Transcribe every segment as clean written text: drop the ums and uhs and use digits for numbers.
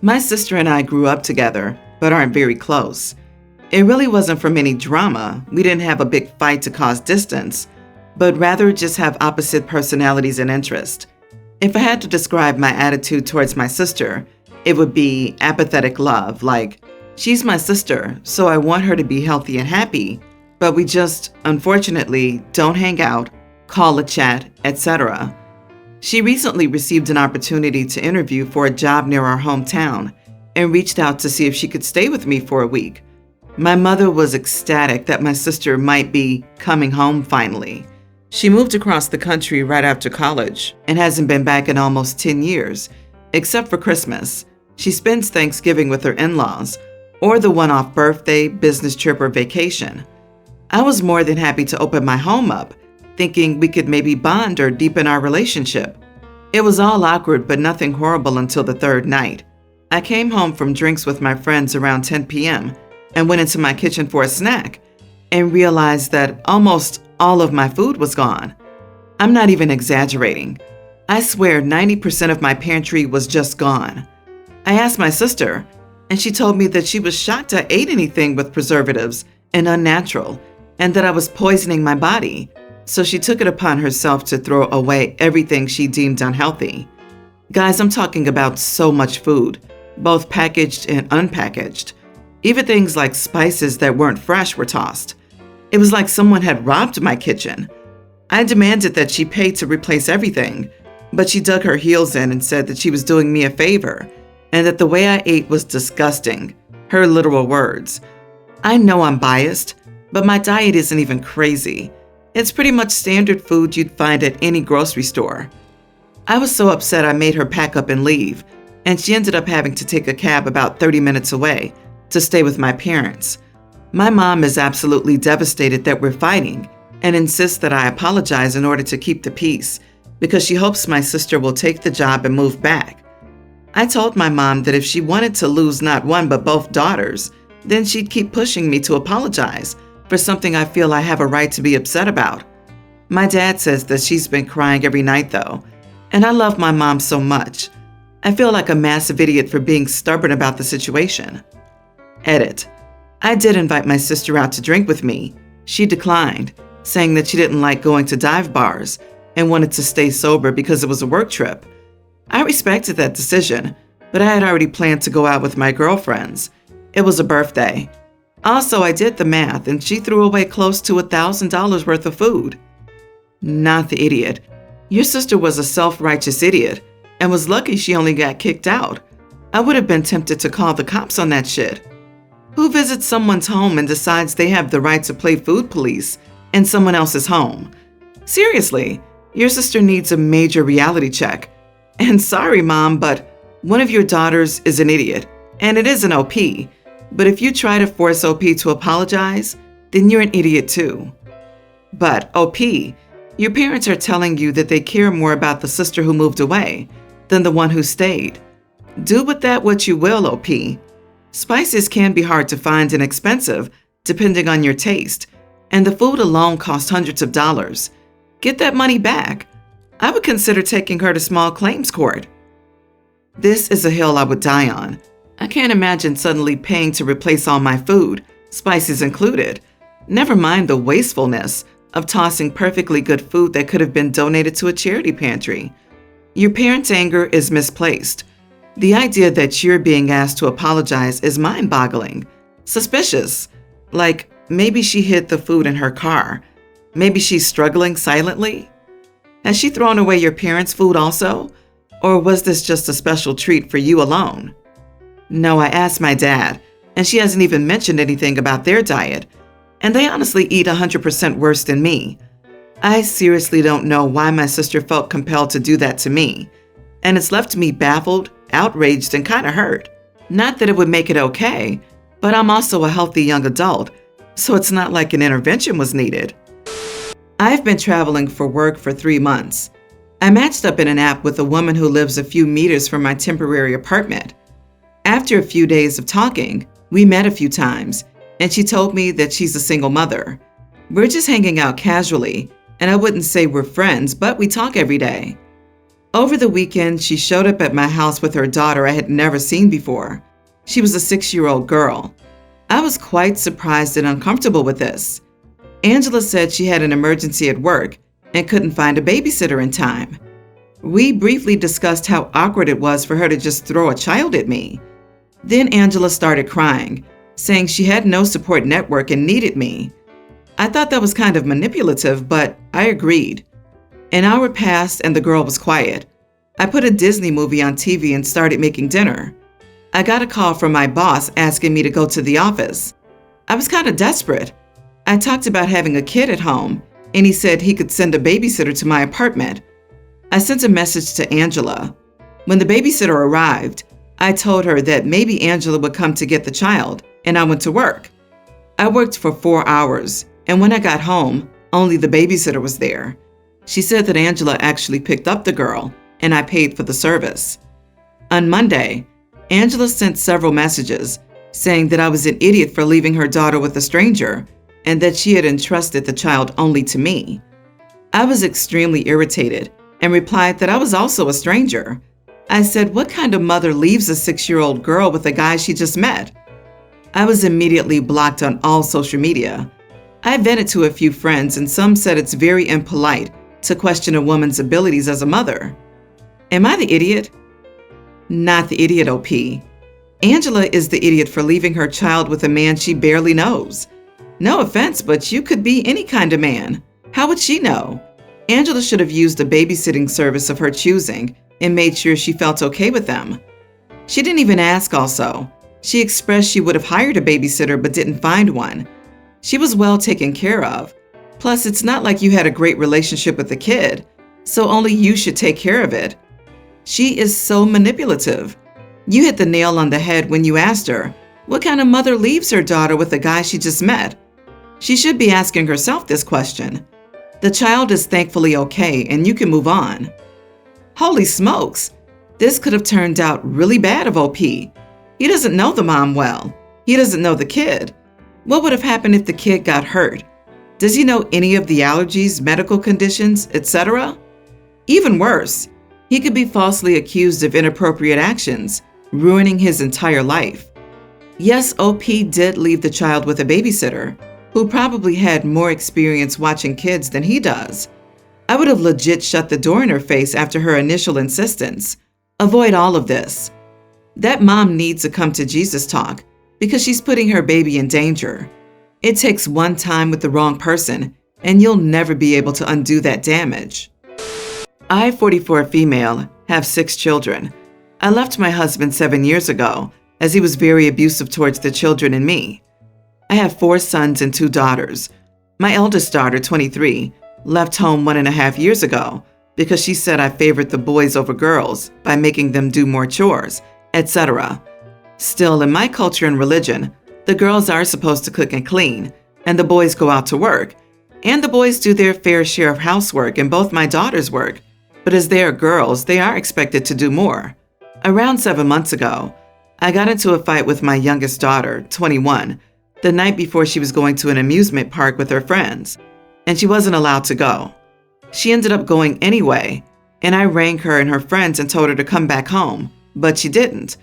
My sister and I grew up together, but aren't very close. It really wasn't from any drama. We didn't have a big fight to cause distance, but rather just have opposite personalities and interests. If I had to describe my attitude towards my sister, it would be apathetic love, like, she's my sister, so I want her to be healthy and happy, but we just, unfortunately, don't hang out, call a chat, etc. She recently received an opportunity to interview for a job near our hometown and reached out to see if she could stay with me for a week. My mother was ecstatic that my sister might be coming home finally. She moved across the country right after college and hasn't been back in almost 10 years, except for Christmas. She spends Thanksgiving with her in-laws, or the one-off birthday, business trip, or vacation. I was more than happy to open my home up, thinking we could maybe bond or deepen our relationship. It was all awkward, but nothing horrible until the third night. I came home from drinks with my friends around 10 p.m. and went into my kitchen for a snack and realized that almost all of my food was gone. I'm not even exaggerating. I swear 90% of my pantry was just gone. I asked my sister, and she told me that she was shocked I ate anything with preservatives and unnatural, and that I was poisoning my body. So she took it upon herself to throw away everything she deemed unhealthy. Guys, I'm talking about so much food, both packaged and unpackaged. Even things like spices that weren't fresh were tossed. It was like someone had robbed my kitchen. I demanded that she pay to replace everything, but she dug her heels in and said that she was doing me a favor and that the way I ate was disgusting, her literal words. I know I'm biased, but my diet isn't even crazy. It's pretty much standard food you'd find at any grocery store. I was so upset I made her pack up and leave, and she ended up having to take a cab about 30 minutes away to stay with my parents. My mom is absolutely devastated that we're fighting and insists that I apologize in order to keep the peace because she hopes my sister will take the job and move back. I told my mom that if she wanted to lose not one but both daughters, then she'd keep pushing me to apologize for something I feel I have a right to be upset about. My dad says that she's been crying every night though, and I love my mom so much. I feel like a massive idiot for being stubborn about the situation. Edit. I did invite my sister out to drink with me. She declined, saying that she didn't like going to dive bars and wanted to stay sober because it was a work trip. I respected that decision, but I had already planned to go out with my girlfriends. It was a birthday. Also, I did the math and she threw away close to $1,000 worth of food. Not the idiot. Your sister was a self-righteous idiot and was lucky she only got kicked out. I would have been tempted to call the cops on that shit. Who visits someone's home and decides they have the right to play food police in someone else's home? Seriously, your sister needs a major reality check. And sorry, Mom, but one of your daughters is an idiot, and it is an OP. But if you try to force OP to apologize, then you're an idiot too. But OP, your parents are telling you that they care more about the sister who moved away than the one who stayed. Do with that what you will, OP. Spices can be hard to find and expensive, depending on your taste, and the food alone costs hundreds of dollars. Get that money back. I would consider taking her to small claims court. This is a hill I would die on. I can't imagine suddenly paying to replace all my food, spices included. Never mind the wastefulness of tossing perfectly good food that could have been donated to a charity pantry. Your parents' anger is misplaced. The idea that you're being asked to apologize is mind-boggling. Suspicious. Like, maybe she hid the food in her car. Maybe she's struggling silently. Has she thrown away your parents' food also? Or was this just a special treat for you alone? No, I asked my dad, and she hasn't even mentioned anything about their diet. And they honestly eat 100% worse than me. I seriously don't know why my sister felt compelled to do that to me. And it's left me baffled, outraged, and kind of hurt. Not that it would make it okay, but I'm also a healthy young adult, so it's not like an intervention was needed. I've been traveling for work for 3 months. I matched up in an app with a woman who lives a few meters from my temporary apartment. After a few days of talking, we met a few times, and she told me that she's a single mother. We're just hanging out casually, and I wouldn't say we're friends, but we talk every day. Over the weekend, she showed up at my house with her daughter I had never seen before. She was a 6-year-old girl. I was quite surprised and uncomfortable with this. Angela said she had an emergency at work and couldn't find a babysitter in time. We briefly discussed how awkward it was for her to just throw a child at me. Then Angela started crying, saying she had no support network and needed me. I thought that was kind of manipulative, but I agreed. An hour passed and the girl was quiet. I put a Disney movie on TV and started making dinner. I got a call from my boss asking me to go to the office. I was kind of desperate. I talked about having a kid at home, and he said he could send a babysitter to my apartment. I sent a message to Angela. When the babysitter arrived, I told her that maybe Angela would come to get the child, and I went to work. I worked for 4 hours, and when I got home, only the babysitter was there. She said that Angela actually picked up the girl, and I paid for the service. On Monday, Angela sent several messages saying that I was an idiot for leaving her daughter with a stranger and that she had entrusted the child only to me. I was extremely irritated and replied that I was also a stranger. I said, what kind of mother leaves a 6-year-old girl with a guy she just met? I was immediately blocked on all social media. I vented to a few friends, and some said it's very impolite to question a woman's abilities as a mother. Am I the idiot? Not the idiot, OP. Angela is the idiot for leaving her child with a man she barely knows. No offense, but you could be any kind of man. How would she know? Angela should have used a babysitting service of her choosing and made sure she felt okay with them. She didn't even ask also. She expressed she would have hired a babysitter but didn't find one. She was well taken care of. Plus, it's not like you had a great relationship with the kid, so only you should take care of it. She is so manipulative. You hit the nail on the head when you asked her, what kind of mother leaves her daughter with a guy she just met? She should be asking herself this question. The child is thankfully okay and you can move on. Holy smokes, this could have turned out really bad of OP. He doesn't know the mom well. He doesn't know the kid. What would have happened if the kid got hurt? Does he know any of the allergies, medical conditions, etc.? Even worse, he could be falsely accused of inappropriate actions, ruining his entire life. Yes, OP did leave the child with a babysitter, who probably had more experience watching kids than he does. I would have legit shut the door in her face after her initial insistence. Avoid all of this. That mom needs to come to Jesus talk because she's putting her baby in danger. It takes one time with the wrong person, and you'll never be able to undo that damage. I, 44 female, have 6 children. I left my husband 7 years ago as he was very abusive towards the children and me. I have 4 sons and 2 daughters. My eldest daughter, 23, left home 1.5 years ago because she said I favored the boys over girls by making them do more chores, etc. Still, in my culture and religion, the girls are supposed to cook and clean, and the boys go out to work. And the boys do their fair share of housework, and both my daughters work. But as they are girls, they are expected to do more. Around 7 months ago, I got into a fight with my youngest daughter, 21, the night before she was going to an amusement park with her friends, and she wasn't allowed to go. She ended up going anyway, and I rang her and her friends and told her to come back home, but she didn't.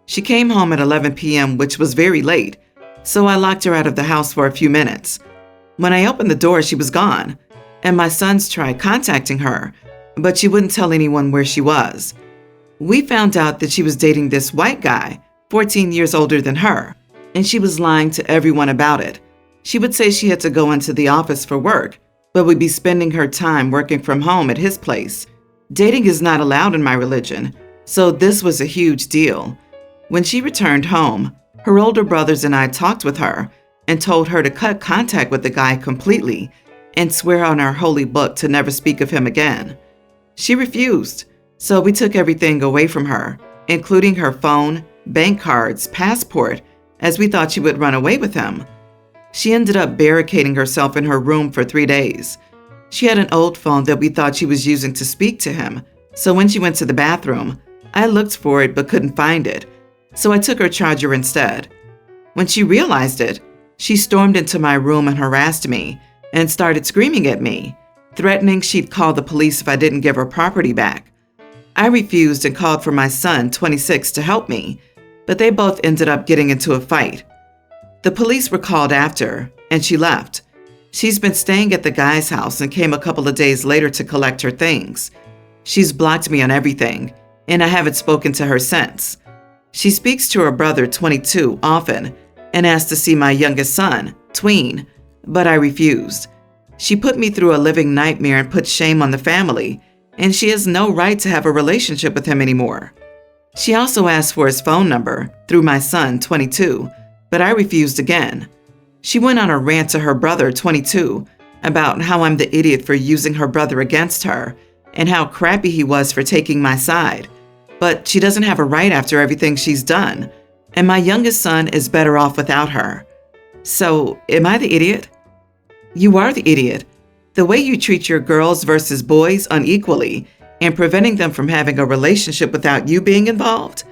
She came home at 11 p.m., which was very late, so I locked her out of the house for a few minutes. When I opened the door, she was gone, and my sons tried contacting her, but she wouldn't tell anyone where she was. We found out that she was dating this white guy, 14 years older than her, and she was lying to everyone about it. She would say she had to go into the office for work, but would be spending her time working from home at his place. Dating is not allowed in my religion, so this was a huge deal. When she returned home, her older brothers and I talked with her and told her to cut contact with the guy completely and swear on our holy book to never speak of him again. She refused, so we took everything away from her, including her phone, bank cards, passport, as we thought she would run away with him. She ended up barricading herself in her room for 3 days. She had an old phone that we thought she was using to speak to him, so when she went to the bathroom, I looked for it but couldn't find it, so I took her charger instead. When she realized it, she stormed into my room and harassed me and started screaming at me, threatening she'd call the police if I didn't give her property back. I refused and called for my son, 26, to help me, but they both ended up getting into a fight. The police were called after, and she left. She's been staying at the guy's house and came a couple of days later to collect her things. She's blocked me on everything, and I haven't spoken to her since. She speaks to her brother, 22, often, and asked to see my youngest son, tween, but I refused. She put me through a living nightmare and put shame on the family, and she has no right to have a relationship with him anymore. She also asked for his phone number through my son, 22, but I refused again. She went on a rant to her brother, 22, about how I'm the idiot for using her brother against her and how crappy he was for taking my side. But she doesn't have a right after everything she's done, and my youngest son is better off without her. So, am I the idiot? You are the idiot. The way you treat your girls versus boys unequally and preventing them from having a relationship without you being involved,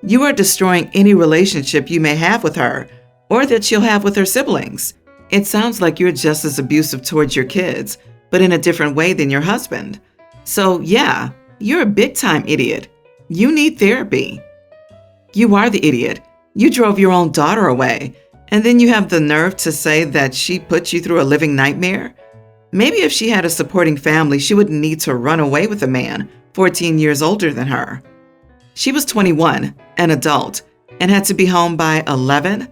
you are destroying any relationship you may have with her or that she'll have with her siblings. It sounds like you're just as abusive towards your kids, but in a different way than your husband. So yeah, you're a big-time idiot. You need therapy. You are the idiot. You drove your own daughter away, and then you have the nerve to say that she put you through a living nightmare? Maybe if she had a supporting family, she wouldn't need to run away with a man 14 years older than her. She was 21, an adult, and had to be home by 11?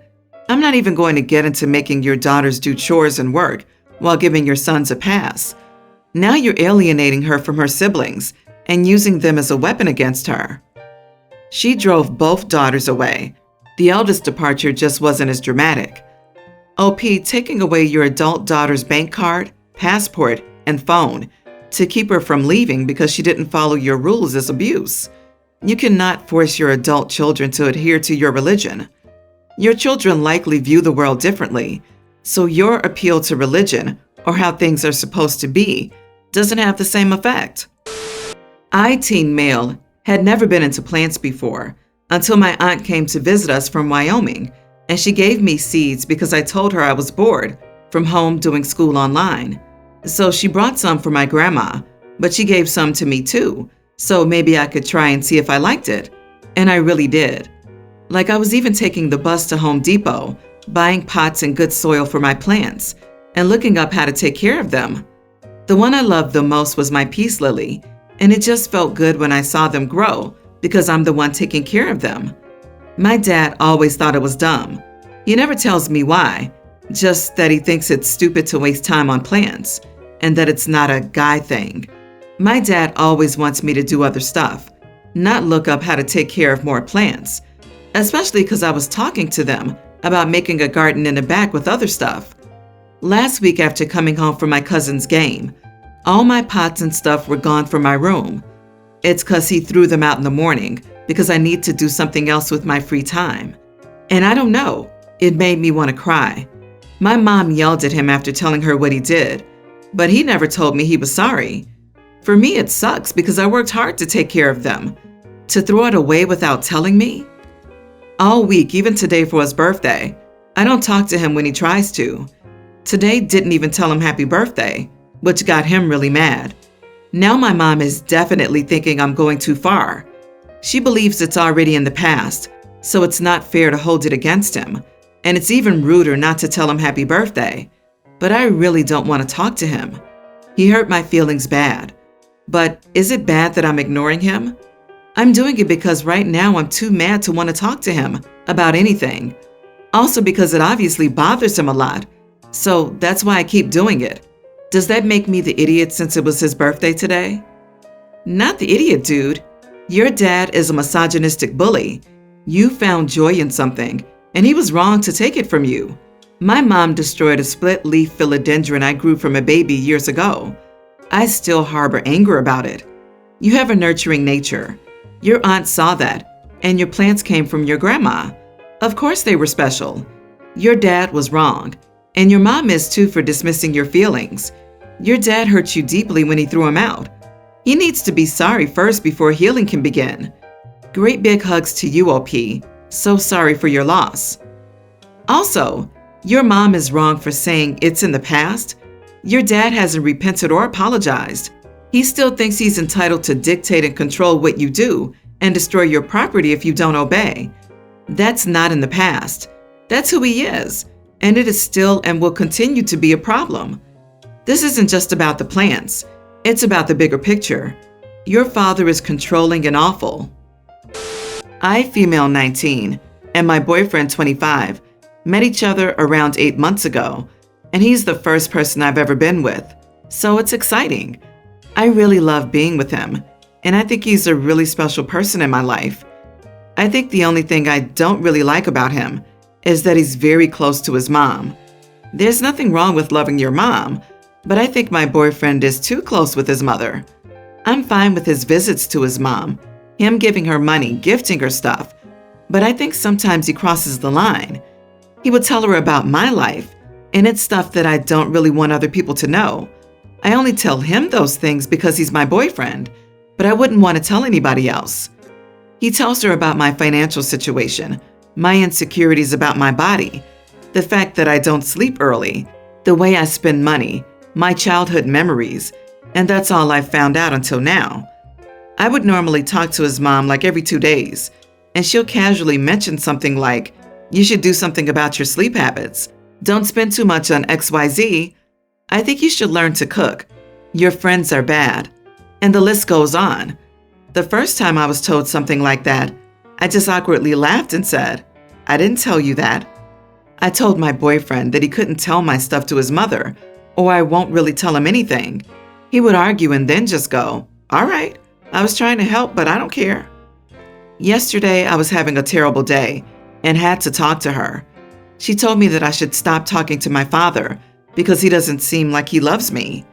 I'm not even going to get into making your daughters do chores and work while giving your sons a pass. Now you're alienating her from her siblings and using them as a weapon against her. She drove both daughters away. The eldest departure just wasn't as dramatic. OP, taking away your adult daughter's bank card, passport, and phone to keep her from leaving because she didn't follow your rules is abuse. You cannot force your adult children to adhere to your religion. Your children likely view the world differently, so your appeal to religion or how things are supposed to be doesn't have the same effect. I, teen male, had never been into plants before until my aunt came to visit us from Wyoming, and she gave me seeds because I told her I was bored from home doing school online. So she brought some for my grandma, but she gave some to me too, so maybe I could try and see if I liked it. And I really did. Like I was even taking the bus to Home Depot, buying pots and good soil for my plants, and looking up how to take care of them. The one I loved the most was my peace lily, and it just felt good when I saw them grow because I'm the one taking care of them. My dad always thought it was dumb. He never tells me why, just that he thinks it's stupid to waste time on plants, and that it's not a guy thing. My dad always wants me to do other stuff, not look up how to take care of more plants, especially because I was talking to them about making a garden in the back with other stuff. Last week after coming home from my cousin's game, all my pots and stuff were gone from my room. It's because he threw them out in the morning because I need to do something else with my free time. And I don't know, it made me want to cry. My mom yelled at him after telling her what he did, but he never told me he was sorry. For me, it sucks because I worked hard to take care of them. To throw it away without telling me? All week, even today for his birthday, I don't talk to him when he tries to. Today didn't even tell him happy birthday, which got him really mad. Now my mom is definitely thinking I'm going too far. She believes it's already in the past, so it's not fair to hold it against him, and it's even ruder not to tell him happy birthday. But I really don't want to talk to him. He hurt my feelings bad. But is it bad that I'm ignoring him? I'm doing it because right now I'm too mad to want to talk to him about anything. Also because it obviously bothers him a lot. So that's why I keep doing it. Does that make me the idiot since it was his birthday today? Not the idiot, dude. Your dad is a misogynistic bully. You found joy in something, and he was wrong to take it from you. My mom destroyed a split-leaf philodendron I grew from a baby years ago. I still harbor anger about it. You have a nurturing nature. Your aunt saw that, and your plants came from your grandma. Of course they were special. Your dad was wrong, and your mom is too for dismissing your feelings. Your dad hurt you deeply when he threw him out. He needs to be sorry first before healing can begin. Great big hugs to you, OP. So sorry for your loss. Also, your mom is wrong for saying it's in the past. Your dad hasn't repented or apologized. He still thinks he's entitled to dictate and control what you do and destroy your property if you don't obey. That's not in the past. That's who he is, and it is still and will continue to be a problem. This isn't just about the plants. It's about the bigger picture. Your father is controlling and awful. I, female 19, and my boyfriend 25, met each other around 8 months ago, and he's the first person I've ever been with, so it's exciting. I really love being with him, and I think he's a really special person in my life. I think the only thing I don't really like about him is that he's very close to his mom. There's nothing wrong with loving your mom, but I think my boyfriend is too close with his mother. I'm fine with his visits to his mom, him giving her money, gifting her stuff, but I think sometimes he crosses the line. He would tell her about my life, and it's stuff that I don't really want other people to know. I only tell him those things because he's my boyfriend, but I wouldn't want to tell anybody else. He tells her about my financial situation, my insecurities about my body, the fact that I don't sleep early, the way I spend money, my childhood memories, and that's all I've found out until now. I would normally talk to his mom like every 2 days, and she'll casually mention something like, "You should do something about your sleep habits. Don't spend too much on XYZ. I think you should learn to cook. Your friends are bad." And the list goes on. The first time I was told something like that, I just awkwardly laughed and said, "I didn't tell you that." I told my boyfriend that he couldn't tell my stuff to his mother, or I won't really tell him anything. He would argue and then just go, "All right, I was trying to help, but I don't care." Yesterday, I was having a terrible day and had to talk to her. She told me that I should stop talking to my father because he doesn't seem like he loves me.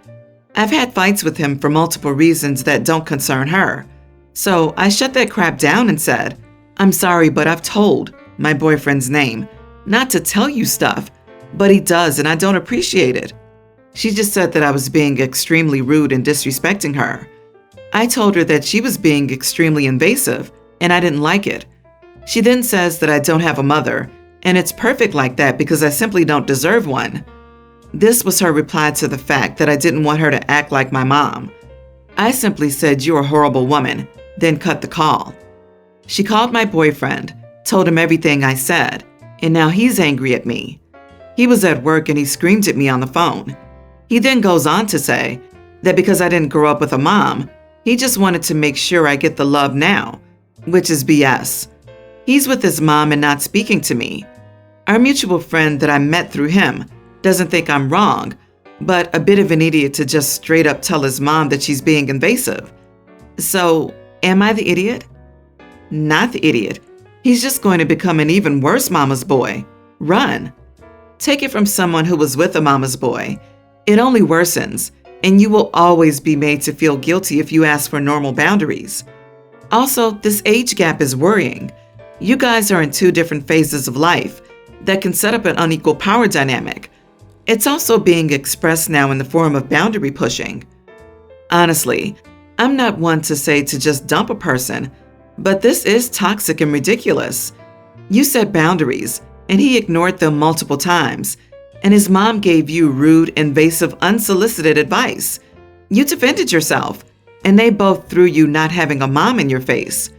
I've had fights with him for multiple reasons that don't concern her. So I shut that crap down and said, "I'm sorry, but I've told my boyfriend's name not to tell you stuff, but he does and I don't appreciate it." She just said that I was being extremely rude and disrespecting her. I told her that she was being extremely invasive and I didn't like it. She then says that I don't have a mother, and it's perfect like that because I simply don't deserve one. This was her reply to the fact that I didn't want her to act like my mom. I simply said, "You're a horrible woman," then cut the call. She called my boyfriend, told him everything I said, and now he's angry at me. He was at work and he screamed at me on the phone. He then goes on to say that because I didn't grow up with a mom, he just wanted to make sure I get the love now, which is BS. He's with his mom and not speaking to me. Our mutual friend that I met through him doesn't think I'm wrong, but a bit of an idiot to just straight up tell his mom that she's being invasive. So, am I the idiot? Not the idiot. He's just going to become an even worse mama's boy. Run. Take it from someone who was with a mama's boy. It only worsens, and you will always be made to feel guilty if you ask for normal boundaries. Also, this age gap is worrying. You guys are in 2 different phases of life that can set up an unequal power dynamic. It's also being expressed now in the form of boundary pushing. Honestly, I'm not one to say to just dump a person, but this is toxic and ridiculous. You set boundaries, and he ignored them multiple times, and his mom gave you rude, invasive, unsolicited advice. You defended yourself, and they both threw you not having a mom in your face.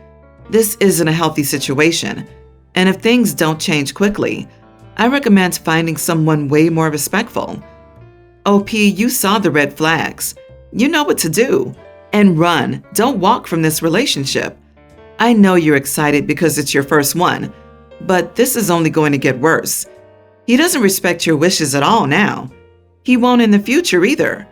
This isn't a healthy situation, and if things don't change quickly, I recommend finding someone way more respectful. OP, you saw the red flags. You know what to do. And run. Don't walk from this relationship. I know you're excited because it's your first one, but this is only going to get worse. He doesn't respect your wishes at all now. He won't in the future either.